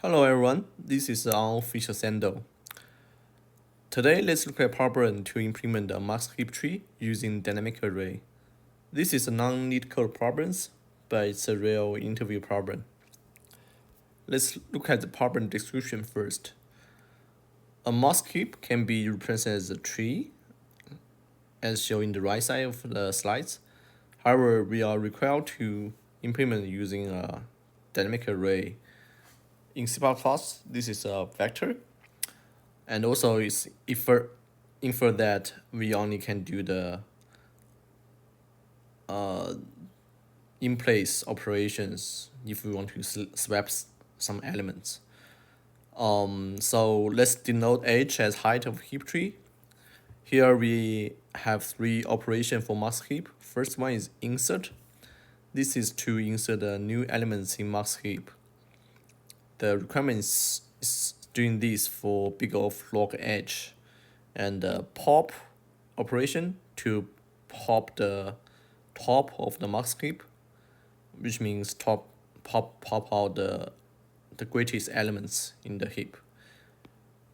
Hello everyone, this is unofficial Sando. Today let's look at a problem to implement a mask heap tree using dynamic array. This is a non-lead code problem, but it's a real interview problem. Let's look at the problem description first. A mask heap can be represented as a tree, as shown in the right side of the slides. However, we are required to implement using a dynamic array. In C++, this is a vector, and also it's infer that we only can do the in place operations if we want to swap some elements. So let's denote h as height of heap tree. Here we have three operations for mask heap. First one is insert. This is to insert new elements in mask heap. The requirement is doing this for big of log h, and pop operation to pop the top of the mask heap, which means pop out the greatest elements in the heap.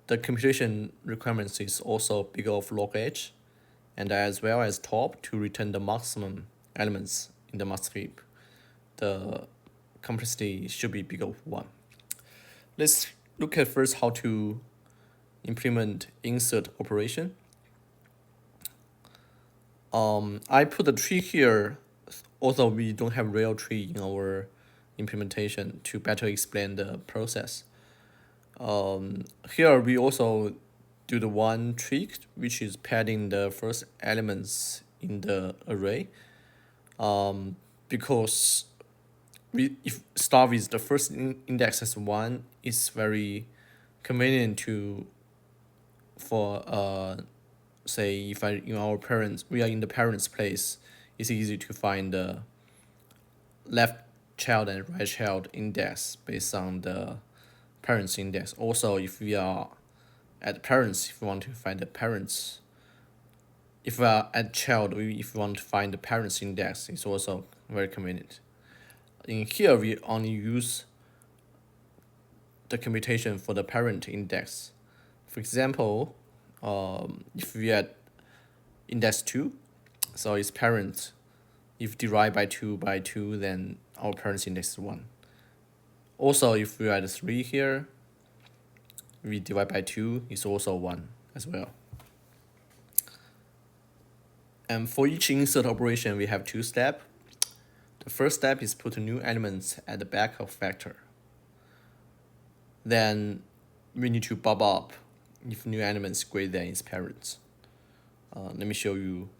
The computation requirements is also big of log h, and as well as top to return the maximum elements in the mask heap. The complexity should be big of 1. Let's look at first how to implement insert operation. I put a tree here, although we don't have real tree in our implementation, to better explain the process. Here we also do the one trick, which is padding the first elements in the array. Because if start with the first index as 1, it's very convenient for say if we are in the parents' place, it's easy to find the left child and right child index based on the parents index. Also, if we are at parents, if we want to find the parents, if we are at child, if we want to find the parents index, it's also very convenient. In here, we only use the computation for the parent index. For example, if we had index 2, so its parent, if divide by 2, then our parent's index is 1. Also, if we add 3 here, we divide by 2, it's also 1 as well. And for each insert operation, we have 2 steps. The first step is put new elements at the back of vector. Then we need to bubble up if new elements greater than its parents. Let me show you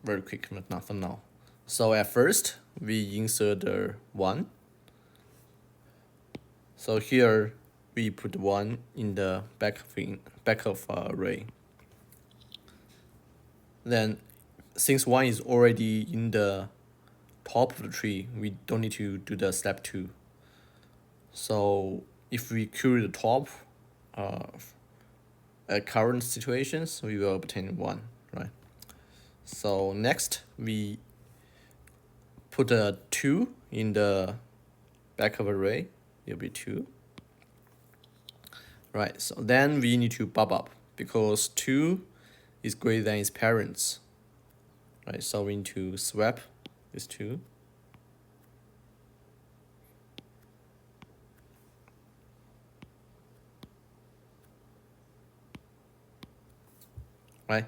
very quick, but not for now. So at first, we insert the 1. So here, we put 1 in the back of array. Then, since 1 is already in the top of the tree, we don't need to do the step 2. So if we query the top at current situations, we will obtain 1, right? So next, we put a 2 in the back of array. It'll be 2. Right, so then we need to bump up because 2 is greater than its parents. Right, so we need to swap this 2. Right,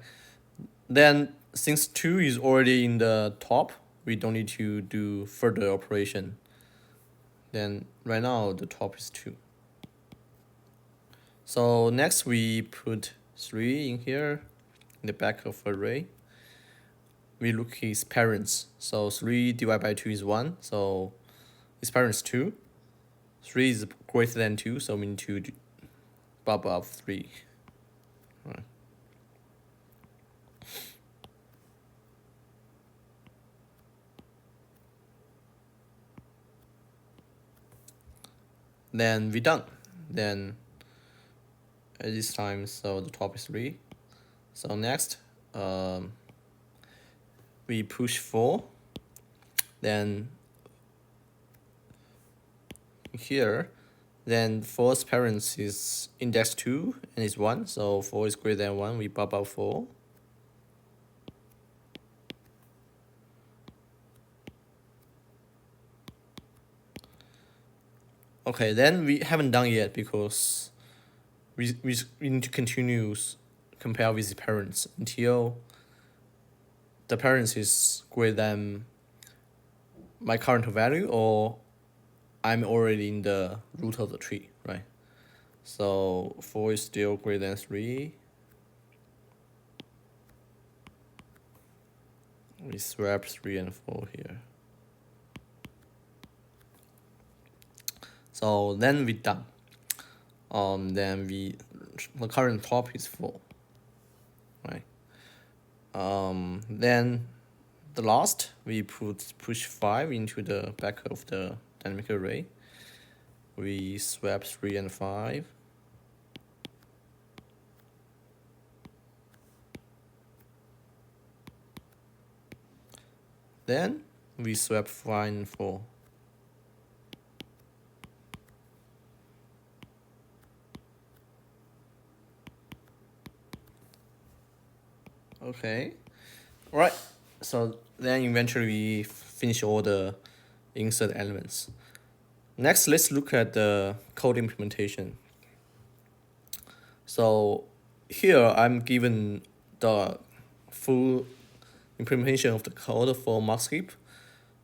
then since 2 is already in the top, we don't need to do further operation. Then right now the top is 2. So next we put 3 in here in the back of array. We look at its parents. So 3 divided by 2 is 1. So its parents 2. 3 is greater than 2, so we need to bump up 3. Right. Then we done. Then at this time, so the top is 3. So next, we push 4. Then here, Then 4's parents is index 2 and is 1. So 4 is greater than 1. We pop out 4. Okay, then we haven't done yet because we need to continue compare with the parents until the parents is greater than my current value or I'm already in the root of the tree, right? So 4 is still greater than 3. We swap 3 and 4 here. So then we done. Then the current top is 4, right? Then the last we push 5 into the back of the dynamic array. We swap 3 and 5. Then we swap 5 and 4. Okay, all right. So then eventually we finish all the insert elements. Next, let's look at the code implementation. So here I'm given the full implementation of the code for max heap.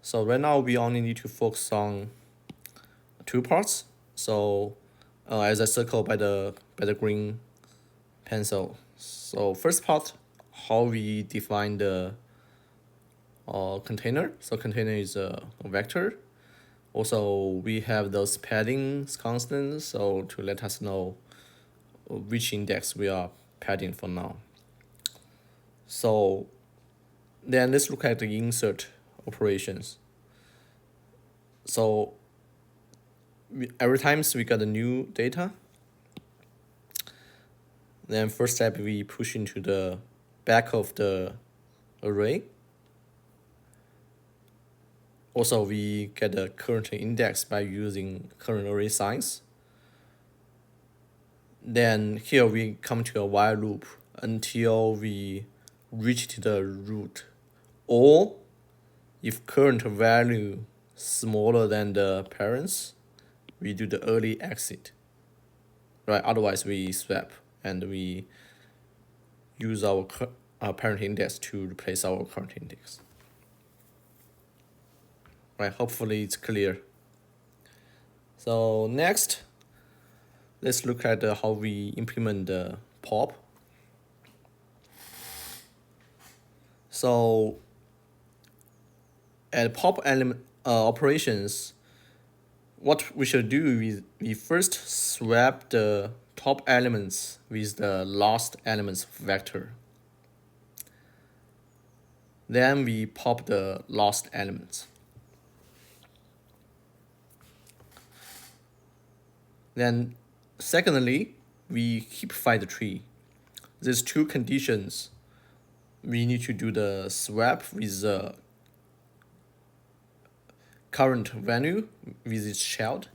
So right now we only need to focus on 2 parts. So as I circle by the green pencil. So first part, how we define the container. So container is a vector. Also, we have those padding constants, so to let us know which index we are padding for now. So then let's look at the insert operations. So every time we got a new data, then first step we push into the back of the array. Also, we get the current index by using current array size. Then here we come to a while loop until we reach the root, or if current value smaller than the parents, we do the early exit, right? Otherwise we swap and we use our parent index to replace our current index. Right, hopefully it's clear. So next, let's look at how we implement the pop. So at pop element operations, what we should do is we first swap the top elements with the last elements vector. Then we pop the last elements. Then secondly, we heapify the tree. There's 2 conditions. We need to do the swap with the current value with its child.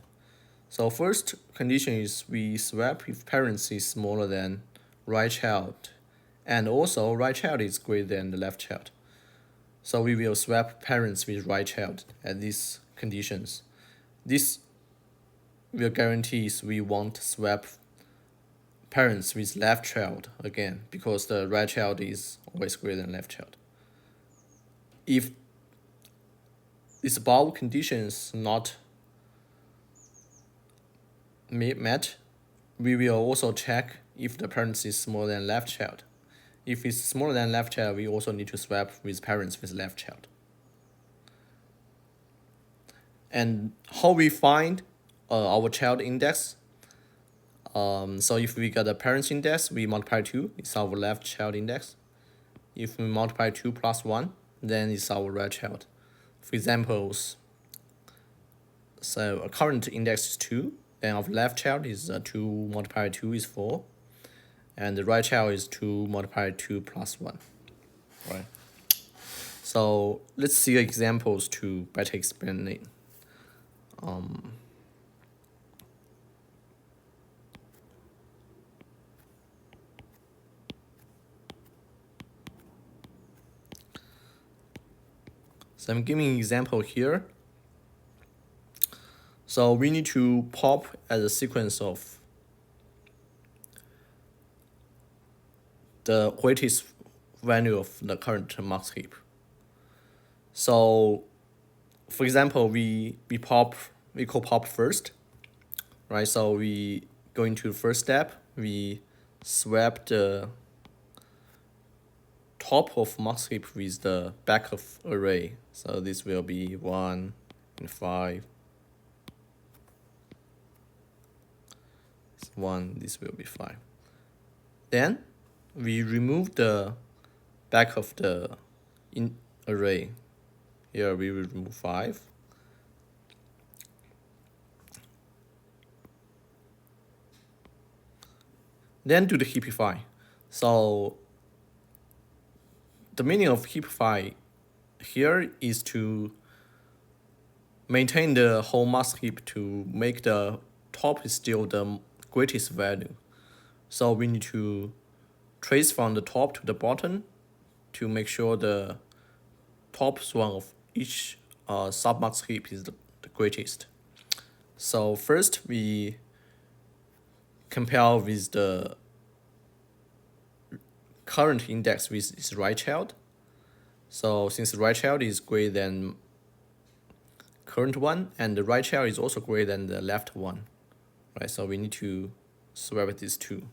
So first condition is we swap if parents is smaller than right child, and also right child is greater than the left child. So we will swap parents with right child at these conditions. This will guarantee we won't swap parents with left child again, because the right child is always greater than left child. If these above conditions not met, we will also check if the parents is smaller than left child. If it's smaller than left child, we also need to swap with parents with left child. And how we find our child index? So if we got a parents index, we multiply 2, it's our left child index. If we multiply 2 plus 1, then it's our right child. For examples, so a current index is 2, then our left child is 2 multiplied 2 is 4, and the right child is 2 multiplied 2 plus 1, right? So let's see examples to better explain it. So I'm giving an example here. So we need to pop as a sequence of the greatest value of the current mask heap. So for example, we call pop first, right? So we go into the first step, we swap the top of mask heap with the back of array. So this will be 1 and 5. 1, this will be 5. Then we remove the back of the array. Here we will remove 5. Then do the heapify. So the meaning of heapify here is to maintain the whole mask heap to make the top is still the greatest value. So we need to trace from the top to the bottom to make sure the top one of each sub-mask heap is the greatest. So first we compare with the current index with its right child. So since the right child is greater than current one, and the right child is also greater than the left one, right? So we need to swap these two.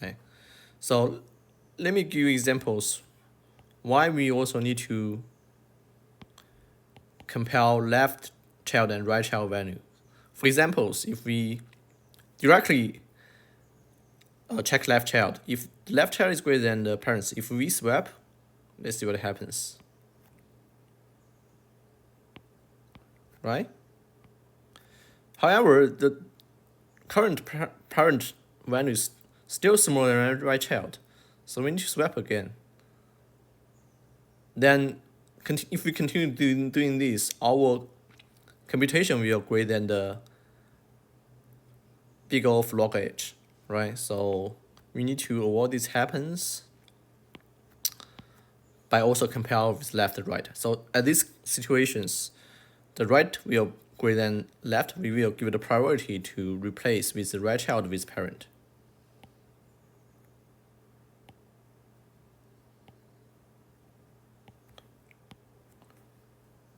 Right. So let me give you examples why we also need to compare left child and right child value. For examples, if we directly check left child, if the left child is greater than the parents, if we swap, let's see what happens. Right? However, the current parent value is still smaller than the right child, so we need to swap again. Then, if we continue doing this, our computation will greater than the big O of log h, right? So we need to avoid this happens by also compare with left and right. So at these situations, the right will greater than left, we will give the priority to replace with the right child with parent.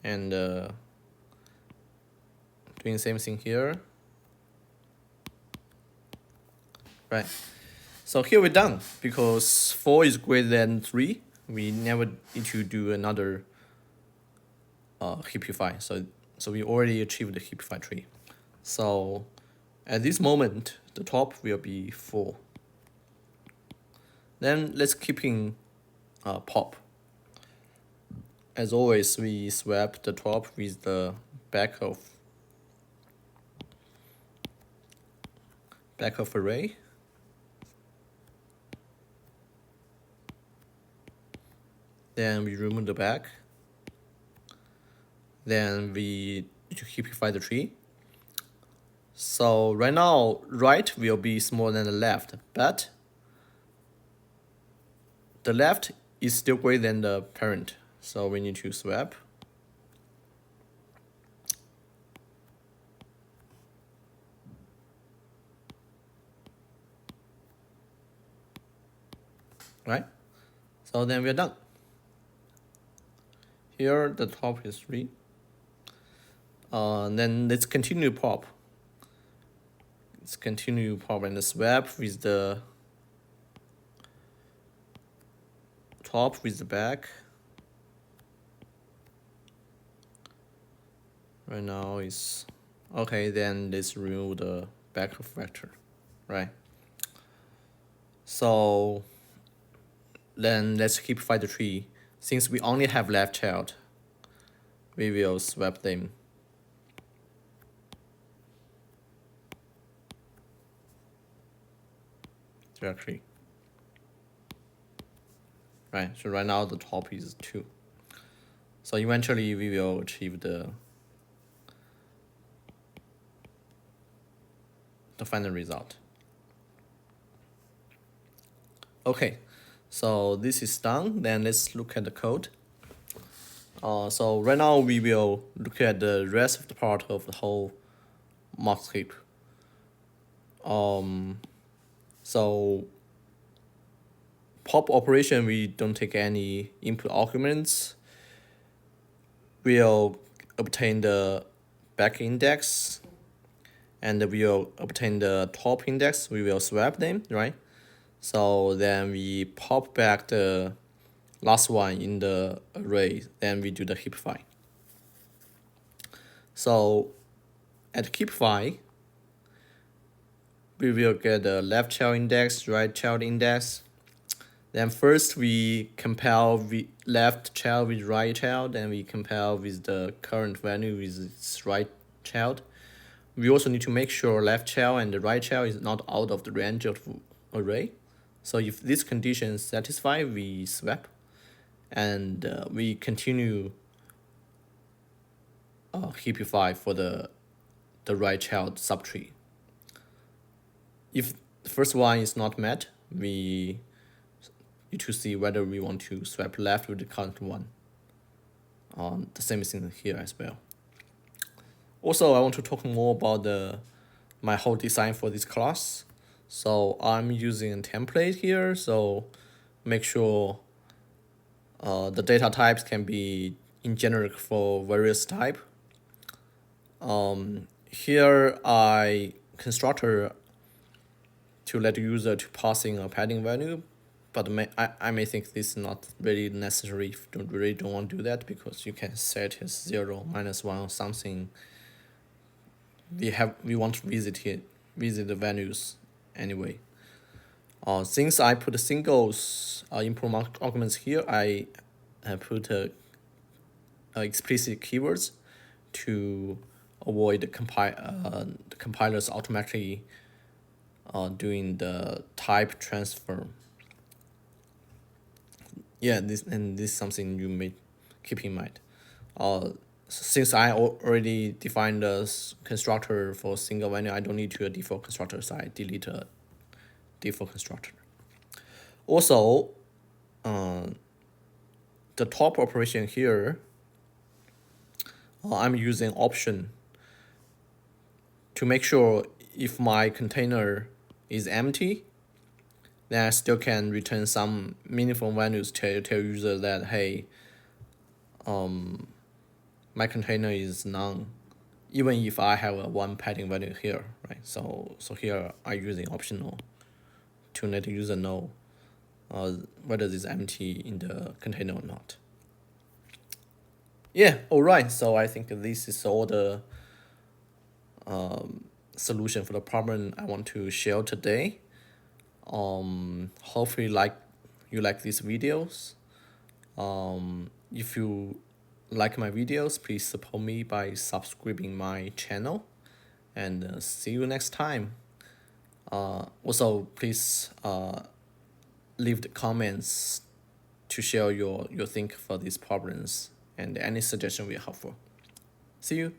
And doing the same thing here. Right. So here we're done because 4 is greater than 3. We never need to do another heapify. So we already achieved the heapify tree. So at this moment, the top will be 4. Then let's keep in pop. As always, we swap the top with the back of array. Then we remove the back. Then we heapify the tree. So right now, right will be smaller than the left, but the left is still greater than the parent. So we need to swap. Right? So then we're done. Here the top is 3. Then let's continue pop. Let's continue pop and swap with the top with the back. Right now is okay. Then let's remove the back of vector, right? So then let's heapify the tree. Since we only have left child, we will swap them. Directly. Right, so right now the top is 2. So eventually we will achieve the final result. Okay, So this is done. Then let's look at the code. So right now we will look at the rest of the part of the whole mock heap. So pop operation, we don't take any input arguments. We'll obtain the back index, and we'll obtain the top index. We will swap them, right? So then we pop back the last one in the array. Then we do the heapify. So at heapify, we will get the left child index, right child index. Then first we compare left child with right child, and we compare with the current value with its right child. We also need to make sure left child and the right child is not out of the range of the array. So if this condition is satisfied, we swap, and we continue heapify for the right child subtree. If the first one is not met, we need to see whether we want to swap left with the current one. The same thing here as well. Also, I want to talk more about my whole design for this class. So I'm using a template here, so make sure the data types can be in generic for various type. Here I constructor to let the user to pass in a padding value, but I may think this is not really necessary if you really don't want to do that, because you can set as 0, -1 or something. We want to visit the values anyway. Since I put singles input arguments here, I put explicit keywords to avoid the compilers automatically doing the type transfer. Yeah, this is something you may keep in mind. Since I already defined the constructor for single value, I don't need to a default constructor, so I delete a default constructor. Also, the top operation here, I'm using option to make sure if my container is empty, then I still can return some meaningful values to tell user that, hey, my container is none, even if I have a one padding value here, right? So here I'm using optional to let the user know whether it's empty in the container or not. Yeah, all right. So I think this is all the solution for the problem I want to share today. Hopefully you like these videos. If you like my videos, please support me by subscribing my channel, and see you next time. Also, please leave the comments to share your think for these problems, and any suggestion will be helpful. See you.